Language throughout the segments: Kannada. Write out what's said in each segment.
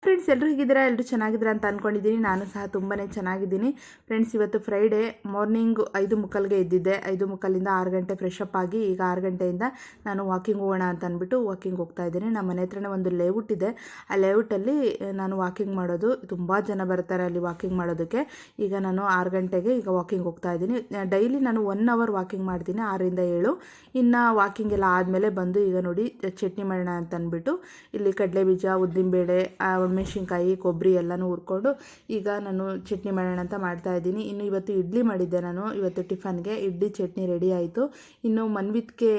ಫ್ರೆಂಡ್ಸ್, ಎಲ್ಲರೂ ಹೇಗಿದ್ದೀರಾ? ಎಲ್ಲರೂ ಚೆನ್ನಾಗಿದ್ದೀರಾ ಅಂತ ಅಂದ್ಕೊಂಡಿದ್ದೀನಿ. ನಾನು ಸಹ ತುಂಬಾ ಚೆನ್ನಾಗಿದ್ದೀನಿ. ಫ್ರೆಂಡ್ಸ್, ಇವತ್ತು ಫ್ರೈಡೇ ಮಾರ್ನಿಂಗ್ 5:45ಗೆ ಎದ್ದಿದ್ದೆ. 5:45ರಿಂದ 6 ಗಂಟೆ ಫ್ರೆಶ್ ಅಪ್ ಆಗಿ ಈಗ 6 ಗಂಟೆಯಿಂದ ನಾನು ವಾಕಿಂಗ್ ಹೋಗೋಣ ಅಂತ ಅಂದ್ಬಿಟ್ಟು ವಾಕಿಂಗ್ ಹೋಗ್ತಾ ಇದ್ದೀನಿ. ನಮ್ಮ ಮನೆ ಹತ್ರನೇ ಒಂದು ಲೇಔಟ್ ಇದೆ. ಆ ಲೇಔಟಲ್ಲಿ ನಾನು ವಾಕಿಂಗ್ ಮಾಡೋದು. ತುಂಬ ಜನ ಬರ್ತಾರೆ ಅಲ್ಲಿ ವಾಕಿಂಗ್ ಮಾಡೋದಕ್ಕೆ. ಈಗ ನಾನು 6 ಗಂಟೆಗೆ ಈಗ ವಾಕಿಂಗ್ ಹೋಗ್ತಾ ಇದ್ದೀನಿ. ಡೈಲಿ ನಾನು 1 ಅವರ್ ವಾಕಿಂಗ್ ಮಾಡ್ತೀನಿ, 6ರಿಂದ 7. ಇನ್ನು ವಾಕಿಂಗ್ ಎಲ್ಲ ಆದಮೇಲೆ ಬಂದು ಈಗ ನೋಡಿ ಚಟ್ನಿ ಮಾಡೋಣ ಅಂತ ಅಂದ್ಬಿಟ್ಟು ಇಲ್ಲಿ ಕಡಲೆಬೀಜ, ಉದ್ದಿನಬೇಳೆ, ಮೆಣಸಿನ್ಕಾಯಿ, ಕೊಬ್ಬರಿ ಎಲ್ಲನೂ ಹುರ್ಕೊಂಡು ಈಗ ನಾನು ಚಟ್ನಿ ಮಾಡೋಣ ಅಂತ ಮಾಡ್ತಾಯಿದ್ದೀನಿ. ಇನ್ನು ಇವತ್ತು ಇಡ್ಲಿ ಮಾಡಿದ್ದೆ ನಾನು. ಇವತ್ತು ಟಿಫನ್ಗೆ ಇಡ್ಲಿ ಚಟ್ನಿ ರೆಡಿ ಆಯಿತು. ಇನ್ನು ಮನ್ವಿತ್ಗೆ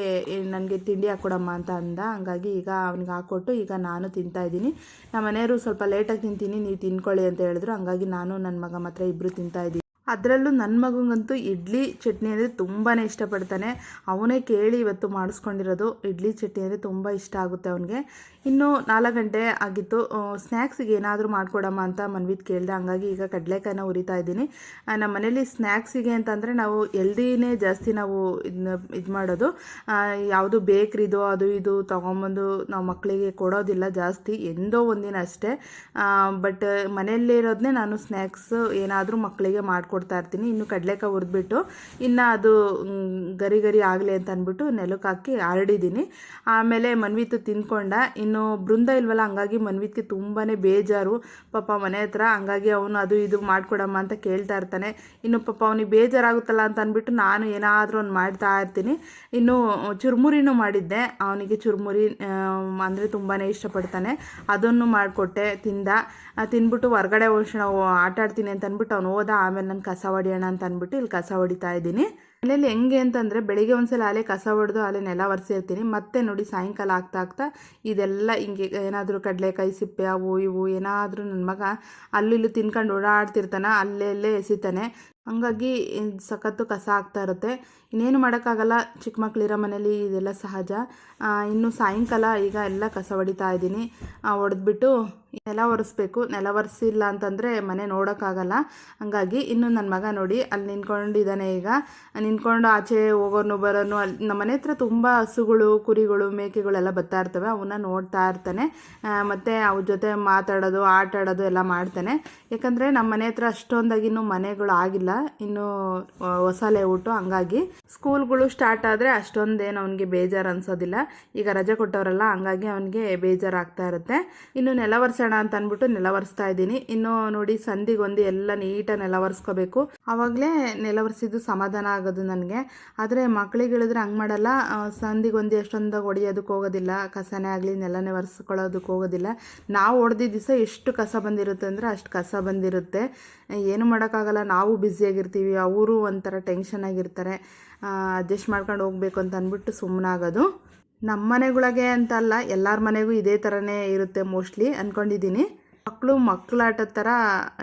ನನಗೆ ತಿಂಡಿ ಹಾಕ್ಕೊಡಮ್ಮ ಅಂತ ಅಂದ. ಹಂಗಾಗಿ ಈಗ ಅವ್ನಿಗೆ ಹಾಕ್ಕೊಟ್ಟು ಈಗ ನಾನು ತಿಂತಾಯಿದ್ದೀನಿ. ನಮ್ಮ ಮನೆಯವರು ಸ್ವಲ್ಪ ಲೇಟಾಗಿ ತಿಂತೀನಿ, ನೀವು ತಿನ್ಕೊಳ್ಳಿ ಅಂತ ಹೇಳಿದ್ರು. ಹಂಗಾಗಿ ನಾನು ನನ್ನ ಮಗ ಮಾತ್ರ ಇಬ್ಬರು ತಿಂತಾಯಿದ್ದೀವಿ. ಅದರಲ್ಲೂ ನನ್ನ ಮಗಂಗಂತೂ ಇಡ್ಲಿ ಚಟ್ನಿ ಅಂದರೆ ತುಂಬಾ ಇಷ್ಟಪಡ್ತಾನೆ. ಅವನೇ ಕೇಳಿ ಇವತ್ತು ಮಾಡಿಸ್ಕೊಂಡಿರೋದು. ಇಡ್ಲಿ ಚಟ್ನಿ ಅಂದರೆ ತುಂಬ ಇಷ್ಟ ಆಗುತ್ತೆ ಅವನಿಗೆ. ಇನ್ನು 4 ಗಂಟೆ ಆಗಿತ್ತು. ಸ್ನ್ಯಾಕ್ಸಿಗೆ ಏನಾದರೂ ಮಾಡಿಕೊಡಮ್ಮ ಅಂತ ಮನ್ವಿತ್ ಕೇಳಿದೆ. ಹಂಗಾಗಿ ಈಗ ಕಡಲೆಕಾಯಿನ ಹುರಿತಾ ಇದ್ದೀನಿ. ನಮ್ಮ ಮನೇಲಿ ಸ್ನ್ಯಾಕ್ಸಿಗೆ ಅಂತಂದರೆ ನಾವು ಎಲ್ದಿನೇ ಜಾಸ್ತಿ ನಾವು ಇದು ಮಾಡೋದು. ಯಾವುದು ಬೇಕ್ರಿದು ಅದು ಇದು ತೊಗೊಂಬಂದು ನಾವು ಮಕ್ಕಳಿಗೆ ಕೊಡೋದಿಲ್ಲ ಜಾಸ್ತಿ, ಎಂದೋ ಒಂದಿನ ಅಷ್ಟೇ. ಬಟ್ ಮನೆಯಲ್ಲಿರೋದನ್ನೇ ನಾನು ಸ್ನ್ಯಾಕ್ಸ್ ಏನಾದರೂ ಮಕ್ಕಳಿಗೆ ಮಾಡಿಕೊಡ್ತಾ ಇರ್ತೀನಿ. ಇನ್ನು ಕಡಲೆಕಾಯಿ ಹುರಿದ್ಬಿಟ್ಟು ಇನ್ನು ಅದು ಗರಿ ಗರಿ ಆಗಲಿ ಅಂತ ಅಂದ್ಬಿಟ್ಟು ನೆಲಕ್ಕೆ ಹಾಕಿ ಹರಡಿದ್ದೀನಿ. ಆಮೇಲೆ ಮನ್ವಿತ್ತು ತಿಂದ್ಕೊಂಡ. ಇನ್ನು ಬೃಂದ ಇಲ್ವಲ್ಲ, ಹಂಗಾಗಿ ಮನ್ವಿತ್ಗೆ ತುಂಬಾ ಬೇಜಾರು ಪಾಪ ಮನೆ ಹತ್ರ. ಹಂಗಾಗಿ ಅವನು ಅದು ಇದು ಮಾಡಿಕೊಡಮ್ಮ ಅಂತ ಕೇಳ್ತಾ ಇರ್ತಾನೆ. ಇನ್ನು ಪಾಪ ಅವನಿಗೆ ಬೇಜಾರಾಗುತ್ತಲ್ಲ ಅಂತ ಅಂದ್ಬಿಟ್ಟು ನಾನು ಏನಾದರೂ ಒಂದು ಮಾಡ್ತಾ ಇರ್ತೀನಿ. ಇನ್ನು ಚುರುಮುರಿನೂ ಮಾಡಿದ್ದೆ. ಅವನಿಗೆ ಚುರುಮುರಿ ಅಂದರೆ ತುಂಬಾ ಇಷ್ಟಪಡ್ತಾನೆ. ಅದನ್ನು ಮಾಡಿಕೊಟ್ಟೆ, ತಿಂದ್ಬಿಟ್ಟು ಹೊರಗಡೆ ಆಟ ಆಡ್ತೀನಿ ಅಂತ ಅಂದ್ಬಿಟ್ಟು ಅವ್ನು ಹೋದ. ಆಮೇಲೆ ನಾನು ಕಸ ಹೊಡಿಯೋಣ ಅಂತ ಅಂದ್ಬಿಟ್ಟು ಇಲ್ಲಿ ಕಸ ಹೊಡಿತಾ ಇದ್ದೀನಿ. ಮನೇಲಿ ಹೆಂಗೆ ಅಂತಂದರೆ ಬೆಳಿಗ್ಗೆ ಒಂದ್ಸಲ ಅಲೆ ಕಸ ಹೊಡೆದು ಅಲೆ ನೆಲ ಒರೆಸಿರ್ತೀನಿ. ಮತ್ತೆ ನೋಡಿ ಸಾಯಂಕಾಲ ಆಗ್ತಾ ಇದೆಲ್ಲ ಹಿಂಗೆ ಏನಾದರೂ ಕಡಲೆಕಾಯಿ ಸಿಪ್ಪೆ ಅವು ಇವು ಏನಾದರೂ ನನ್ನ ಮಗ ಅಲ್ಲಿಲ್ಲೂ ತಿನ್ಕೊಂಡು ಓಡಾಡ್ತಿರ್ತಾನೆ, ಅಲ್ಲೇ ಎಸಿತಾನೆ. ಹಂಗಾಗಿ ಸಖತ್ತು ಕಸ ಆಗ್ತಾ ಇರುತ್ತೆ. ಇನ್ನೇನು ಮಾಡೋಕ್ಕಾಗಲ್ಲ, ಚಿಕ್ಕ ಮಕ್ಕಳಿರೋ ಮನೇಲಿ ಇದೆಲ್ಲ ಸಹಜ. ಇನ್ನು ಸಾಯಂಕಾಲ ಈಗ ಎಲ್ಲ ಕಸ ಹೊಡಿತಾ ಇದ್ದೀನಿ. ಹೊಡೆದ್ಬಿಟ್ಟು ನೆಲ ಒರೆಸ್ಬೇಕು. ನೆಲ ಒರೆಸಿಲ್ಲ ಅಂತಂದರೆ ಮನೆ ನೋಡೋಕ್ಕಾಗಲ್ಲ. ಹಂಗಾಗಿ ಇನ್ನು ನನ್ನ ಮಗ ನೋಡಿ ಅಲ್ಲಿ ನಿಂತ್ಕೊಂಡಿದ್ದಾನೆ. ಈಗ ನಿಂತ್ಕೊಂಡು ಆಚೆ ಹೋಗೋನು ಬರೋನು. ಅಲ್ಲಿ ನಮ್ಮ ಮನೆ ಹತ್ರ ತುಂಬ ಹಸುಗಳು, ಕುರಿಗಳು, ಮೇಕೆಗಳೆಲ್ಲ ಬರ್ತಾ ಇರ್ತವೆ. ಅವನ್ನ ನೋಡ್ತಾ ಇರ್ತಾನೆ. ಮತ್ತು ಅವ್ರ ಜೊತೆ ಮಾತಾಡೋದು, ಆಟ ಆಡೋದು ಎಲ್ಲ ಮಾಡ್ತಾನೆ. ಯಾಕಂದರೆ ನಮ್ಮ ಮನೆ ಹತ್ರ ಅಷ್ಟೊಂದಾಗಿ ಇನ್ನೂ ಮನೆಗಳು ಆಗಿಲ್ಲ, ಇನ್ನು ಹೊಸ ಲೇಔಟು. ಹಂಗಾಗಿ ಸ್ಕೂಲ್ಗಳು ಸ್ಟಾರ್ಟ್ ಆದರೆ ಅಷ್ಟೊಂದೇನು ಅವನಿಗೆ ಬೇಜಾರು ಅನಿಸೋದಿಲ್ಲ. ಈಗ ರಜೆ ಕೊಟ್ಟವರಲ್ಲ, ಹಂಗಾಗಿ ಅವನಿಗೆ ಬೇಜಾರಾಗ್ತಾ ಇರುತ್ತೆ. ಇನ್ನು ನೆಲ ಒರೆಸೋಣ ಅಂತ ಅಂದ್ಬಿಟ್ಟು ನೆಲ ಒರೆಸ್ತಾ ಇದ್ದೀನಿ. ಇನ್ನು ನೋಡಿ ಸಂದಿಗೊಂದು ಎಲ್ಲ ನೀಟಾಗಿ ನೆಲ ಒರೆಸ್ಕೋಬೇಕು. ಆವಾಗಲೇ ನೆಲ ಒರೆಸಿದ್ದು ಸಮಾಧಾನ ಆಗೋದು ನನಗೆ. ಆದರೆ ಮಕ್ಕಳಿಗೆ ಹೇಳಿದ್ರೆ ಹಂಗೆ ಮಾಡಲ್ಲ. ಸಂದಿಗೊಂದು ಎಷ್ಟೊಂದಾಗಿ ಹೊಡಿಯೋದಕ್ಕೆ ಹೋಗೋದಿಲ್ಲ, ಕಸನೇ ಆಗಲಿ ನೆಲನೇ ಒರೆಸ್ಕೊಳ್ಳೋದಕ್ಕೆ ಹೋಗೋದಿಲ್ಲ. ನಾವು ಹೊಡೆದಿದ್ದ ದಿವಸ ಎಷ್ಟು ಕಸ ಬಂದಿರುತ್ತೆ ಅಂದರೆ ಅಷ್ಟು ಕಸ ಬಂದಿರುತ್ತೆ. ಏನು ಮಾಡೋಕ್ಕಾಗಲ್ಲ, ನಾವು ಬ್ಯುಸಿಯಾಗಿರ್ತೀವಿ, ಅವರು ಒಂಥರ ಟೆನ್ಷನಾಗಿರ್ತಾರೆ. ಅಡ್ಜಸ್ಟ್ ಮಾಡ್ಕೊಂಡು ಹೋಗಬೇಕು ಅಂತ ಅಂದ್ಬಿಟ್ಟು ಸುಮ್ಮನಾಗೋದು. ನಮ್ಮ ಮನೆಗಳಿಗೆ ಅಂತಲ್ಲ, ಎಲ್ಲರ ಮನೆಗೂ ಇದೇ ಥರನೇ ಇರುತ್ತೆ ಮೋಸ್ಟ್ಲಿ ಅಂದ್ಕೊಂಡಿದ್ದೀನಿ. ಮಕ್ಕಳಾಟದ ಥರ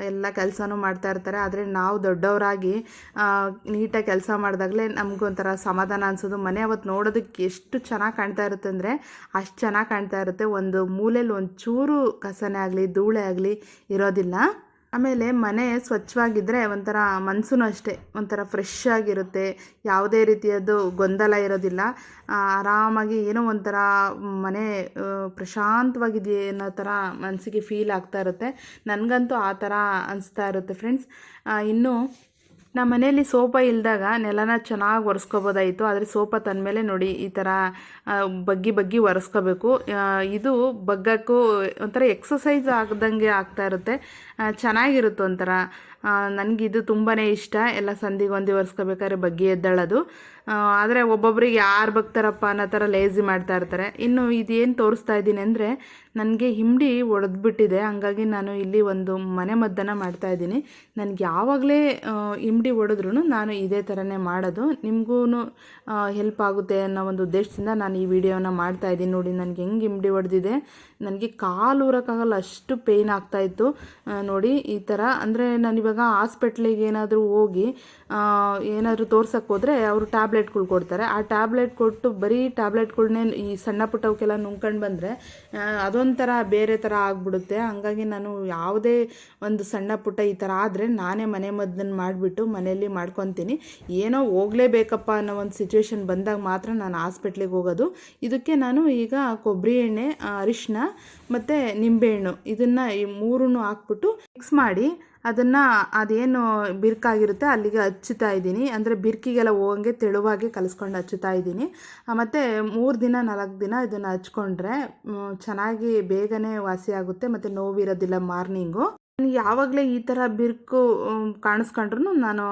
ಎಲ್ಲ ಕೆಲಸನೂ ಮಾಡ್ತಾ ಇರ್ತಾರೆ. ಆದರೆ ನಾವು ದೊಡ್ಡವರಾಗಿ ನೀಟಾಗಿ ಕೆಲಸ ಮಾಡಿದಾಗಲೇ ನಮಗೊಂಥರ ಸಮಾಧಾನ ಅನಿಸೋದು. ಮನೆ ಅವತ್ತು ನೋಡೋದಕ್ಕೆ ಎಷ್ಟು ಚೆನ್ನಾಗಿ ಕಾಣ್ತಾ ಇರುತ್ತೆ ಅಂದರೆ ಅಷ್ಟು ಚೆನ್ನಾಗಿ ಕಾಣ್ತಾ ಇರುತ್ತೆ. ಒಂದು ಮೂಲೆಯಲ್ಲಿ ಒಂಚೂರು ಕಸನೇ ಆಗಲಿ ಧೂಳೆ ಆಗಲಿ ಇರೋದಿಲ್ಲ. ಆಮೇಲೆ ಮನೆ ಸ್ವಚ್ಛವಾಗಿದ್ದರೆ ಒಂಥರ ಮನಸ್ಸೂ ಅಷ್ಟೇ ಒಂಥರ ಫ್ರೆಶ್ ಆಗಿರುತ್ತೆ. ಯಾವುದೇ ರೀತಿಯದ್ದು ಗೊಂದಲ ಇರೋದಿಲ್ಲ. ಆರಾಮಾಗಿ ಏನೋ ಒಂಥರ ಮನೆ ಪ್ರಶಾಂತವಾಗಿದೆ ಅನ್ನೋ ಥರ ಮನಸ್ಸಿಗೆ ಫೀಲ್ ಆಗ್ತಾ ಇರುತ್ತೆ. ನನಗಂತೂ ಆ ಥರ ಅನಿಸ್ತಾ ಇರುತ್ತೆ ಫ್ರೆಂಡ್ಸ್. ಇನ್ನು ನಮ್ಮ ಮನೆಯಲ್ಲಿ ಸೋಫಾ ಇಲ್ಲದಾಗ ನೆಲನ ಚೆನ್ನಾಗಿ ಒರೆಸ್ಕೋಬೋದಾಯಿತು. ಆದರೆ ಸೋಫಾ ತಂದಮೇಲೆ ನೋಡಿ ಈ ಥರ ಬಗ್ಗಿ ಒರೆಸ್ಕೋಬೇಕು. ಇದು ಬಗ್ಗಕ್ಕೂ ಒಂಥರ ಎಕ್ಸಸೈಸ್ ಆಗ್ದಂಗೆ ಆಗ್ತಾ ಇರುತ್ತೆ, ಚೆನ್ನಾಗಿರುತ್ತೆ ಒಂಥರ. ನನಗಿದು ತುಂಬಾ ಇಷ್ಟ. ಎಲ್ಲ ಸಂದಿಗೊಂದಿ ಒರೆಸ್ಕೋಬೇಕಾದ್ರೆ ಬಗ್ಗಿ ಎದ್ದೇಳೋದು. ಆದರೆ ಒಬ್ಬೊಬ್ರಿಗೆ ಯಾರು ಬಗ್ತಾರಪ್ಪ ಅನ್ನೋ ಥರ ಲೇಜಿ ಮಾಡ್ತಾ ಇರ್ತಾರೆ. ಇನ್ನು ಇದೇನು ತೋರಿಸ್ತಾ ಇದ್ದೀನಿ ಅಂದರೆ ನನಗೆ ಹಿಂಡಿ ಒಡೆದ್ಬಿಟ್ಟಿದೆ. ಹಂಗಾಗಿ ನಾನು ಇಲ್ಲಿ ಒಂದು ಮನೆ ಮದ್ದನ್ನು ಮಾಡ್ತಾಯಿದ್ದೀನಿ. ನನಗೆ ಯಾವಾಗಲೇ ಹಿಂಡಿ ಹೊಡೆದ್ರೂ ನಾನು ಇದೇ ಥರನೇ ಮಾಡೋದು. ನಿಮಗೂ ಹೆಲ್ಪ್ ಆಗುತ್ತೆ ಅನ್ನೋ ಒಂದು ಉದ್ದೇಶದಿಂದ ನಾನು ಈ ವಿಡಿಯೋನ ಮಾಡ್ತಾಯಿದ್ದೀನಿ. ನೋಡಿ ನನಗೆ ಹೆಂಗೆ ಹಿಂಡಿ ಹೊಡೆದಿದೆ, ನನಗೆ ಕಾಲು ಊರೋಕ್ಕಾಗಲ್ಲ, ಅಷ್ಟು ಪೇಯ್ನ್ ಆಗ್ತಾಯಿತ್ತು. ನೋಡಿ ಈ ಥರ. ಅಂದರೆ ನಾನಿವಾಗ ಹಾಸ್ಪಿಟ್ಲಿಗೆ ಏನಾದರೂ ಹೋಗಿ ಏನಾದರೂ ತೋರ್ಸೋಕ್ಕೆ ಹೋದರೆ ಅವರು ಟ್ಯಾಬ್ಲೆಟ್ಗಳು ಕೊಡ್ತಾರೆ. ಆ ಟ್ಯಾಬ್ಲೆಟ್ ಕೊಟ್ಟು ಬರೀ ಟ್ಯಾಬ್ಲೆಟ್ಗಳನ್ನೇ ಈ ಸಣ್ಣ ಪುಟ್ಟವಕ್ಕೆಲ್ಲ ನುಂಗ್ಕೊಂಡು ಬಂದರೆ ಅದೊಂಥರ ಬೇರೆ ಥರ ಆಗಿಬಿಡುತ್ತೆ. ಹಂಗಾಗಿ ನಾನು ಯಾವುದೇ ಒಂದು ಸಣ್ಣ ಪುಟ್ಟ ಈ ಥರ ಆದರೆ ನಾನೇ ಮನೆ ಮದ್ದನ್ನು ಮಾಡಿಬಿಟ್ಟು ಮನೆಯಲ್ಲಿ ಮಾಡ್ಕೊತೀನಿ. ಏನೋ ಹೋಗಲೇಬೇಕಪ್ಪ ಅನ್ನೋ ಒಂದು ಸಿಚುವೇಶನ್ ಬಂದಾಗ ಮಾತ್ರ ನಾನು ಹಾಸ್ಪಿಟ್ಲಿಗೆ ಹೋಗೋದು. ಇದಕ್ಕೆ ನಾನು ಈಗ ಕೊಬ್ಬರಿ ಎಣ್ಣೆ, ಅರಿಶಿನ ಮತ್ತು ನಿಂಬೆಹಣ್ಣು ಇದನ್ನು ಈ ಮೂರನ್ನು ಹಾಕ್ಬಿಟ್ಟು ಮಿಕ್ಸ್ ಮಾಡಿ ಅದನ್ನು ಅದೇನು ಬಿರ್ಕಾಗಿರುತ್ತೆ ಅಲ್ಲಿಗೆ ಹಚ್ಚುತ್ತಾ ಇದ್ದೀನಿ. ಅಂದರೆ ಬಿರ್ಕಿಗೆಲ್ಲ ಹೋಗಂಗೆ ತೆಳುವಾಗಿ ಕಲಿಸ್ಕೊಂಡು ಹಚ್ಚುತ್ತಾ ಇದ್ದೀನಿ. ಮತ್ತು 3 ದಿನ 4 ದಿನ ಇದನ್ನು ಹಚ್ಕೊಂಡ್ರೆ ಚೆನ್ನಾಗಿ ಬೇಗನೆ ವಾಸಿ ಆಗುತ್ತೆ ಮತ್ತು ನೋವಿರೋದಿಲ್ಲ ಮಾರ್ನಿಂಗು. ನನಗೆ ಯಾವಾಗಲೇ ಈ ಥರ ಬಿರುಕು ಕಾಣಿಸ್ಕೊಂಡ್ರೂ ನಾನು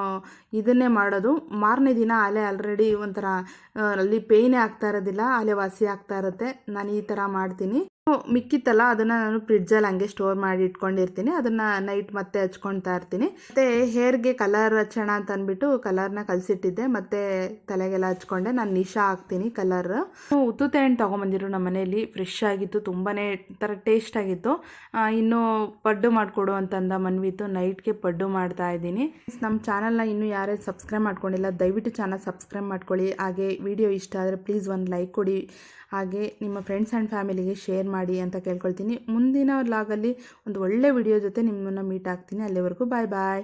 ಇದನ್ನೇ ಮಾಡೋದು. ಮಾರನೇ ದಿನ ಆಲೆ ಆಲ್ರೆಡಿ ಒಂಥರ ಅಲ್ಲಿ ಪೇಯ್ನೇ ಆಗ್ತಾ ಇರೋದಿಲ್ಲ, ಆಲೆ ವಾಸಿ ಆಗ್ತಾ ಇರುತ್ತೆ. ನಾನು ಈ ಥರ ಮಾಡ್ತೀನಿ. ಮಿಕ್ಕಿತ್ತಲ್ಲ ಅದನ್ನು ನಾನು ಫ್ರಿಡ್ಜಲ್ಲಿ ಹಂಗೆ ಸ್ಟೋರ್ ಮಾಡಿ ಇಟ್ಕೊಂಡಿರ್ತೀನಿ. ಅದನ್ನು ನೈಟ್ ಮತ್ತೆ ಹಚ್ಕೊಳ್ತಾ ಇರ್ತೀನಿ. ಮತ್ತು ಹೇರ್ಗೆ ಕಲರ್ ಹಚ್ಚೋಣ ಅಂತ ಅಂದ್ಬಿಟ್ಟು ಕಲರ್ನ ಕಲಸಿಟ್ಟಿದ್ದೆ, ಮತ್ತು ತಲೆಗೆಲ್ಲ ಹಚ್ಕೊಂಡೆ. ನಾನು ನಿಶಾ ಹಾಕ್ತೀನಿ ಕಲರ್. ಉತ್ತುತ್ತೆ ಹಣ್ಣು ತೊಗೊಂಬಂದಿರು ನಮ್ಮ ಮನೇಲಿ, ಫ್ರೆಶ್ ಆಗಿತ್ತು, ತುಂಬಾ ಥರ ಟೇಸ್ಟ್ ಆಗಿತ್ತು. ಇನ್ನು ಪಡ್ಡು ಮಾಡಿಕೊಡು ಅಂತಂದ ಮನ್ವಿತ್ತು, ನೈಟ್ಗೆ ಪಡ್ಡು ಮಾಡ್ತಾ ಇದ್ದೀನಿ. ನಮ್ಮ ಚಾನಲ್ನ ಇನ್ನೂ ಯಾರೇ ಸಬ್ಸ್ಕ್ರೈಬ್ ಮಾಡ್ಕೊಂಡಿಲ್ಲ ದಯವಿಟ್ಟು ಚಾನಲ್ ಸಬ್ಸ್ಕ್ರೈಬ್ ಮಾಡ್ಕೊಳ್ಳಿ. ಹಾಗೆ ವಿಡಿಯೋ ಇಷ್ಟ ಆದರೆ ಪ್ಲೀಸ್ ಒಂದು ಲೈಕ್ ಕೊಡಿ. ಹಾಗೆ ನಿಮ್ಮ ಫ್ರೆಂಡ್ಸ್ ಆ್ಯಂಡ್ ಫ್ಯಾಮಿಲಿಗೆ ಶೇರ್ ಮಾಡಿ ಅಂತ ಕೇಳ್ಕೊಳ್ತೀನಿ. ಮುಂದಿನ ವ್ಲಾಗಲ್ಲಿ ಒಂದು ಒಳ್ಳೆ ವಿಡಿಯೋ ಜೊತೆ ನಿಮ್ಮನ್ನು ಮೀಟ್ ಆಗ್ತೀನಿ. ಅಲ್ಲಿವರೆಗೂ ಬಾಯ್ ಬಾಯ್.